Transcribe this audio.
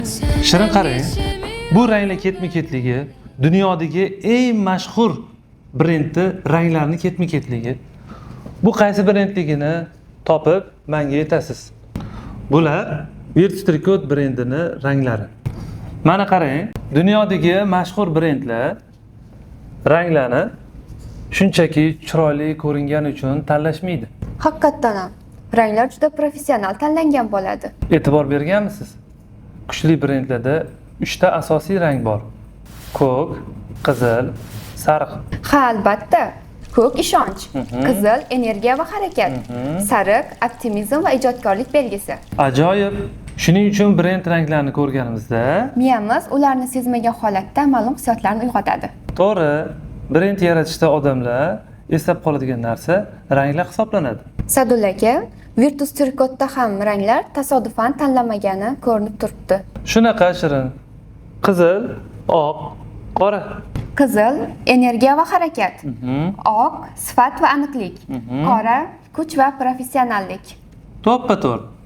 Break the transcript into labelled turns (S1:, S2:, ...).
S1: Shirin qarang. Bu ranglar ketma-ketligi dunyodagi eng mashhur brendni ranglarini ketma-ketligi. Bu qaysi brendligini topib menga aytasiz. Bular Virtus Tricot brendining ranglari. Mana qarang, dunyodagi mashhur brendlar ranglarni shunchaki chiroyli ko'ringani uchun tanlashmaydi.
S2: Haqiqatdan ham ranglar juda professional tanlangan bo'ladi.
S1: E'tibor berganmisiz? Kuchli brendlarda 3 ta asosiy rang bor. Ko'k, qizil, sariq.
S2: Ha, albatta. Ko'k ishonch, qizil energiya va harakat, sariq optimizm va ijodkorlik belgisi.
S1: Ajoyib. Shuning uchun brend ranglarini ko'rganimizda
S2: Miyamiz ularni sezmagan holatda ma'lum hissiyotlarni uyg'otadi.
S1: to'g'ri, brend yaratishda odamlar eslab qoladigan narsa ranglar hisoblanadi.
S2: Sadulla aka, Virtus Tricot'da ham ranglar tasodifan tanlanmagani ko'rinib turibdi.
S1: Shunaqa Shirin. Qizil, oq, qora.
S2: Qizil energiya va harakat, oq sifat va aniqlik, qora kuch va professionallik.
S1: To'ppa-to'g'ri.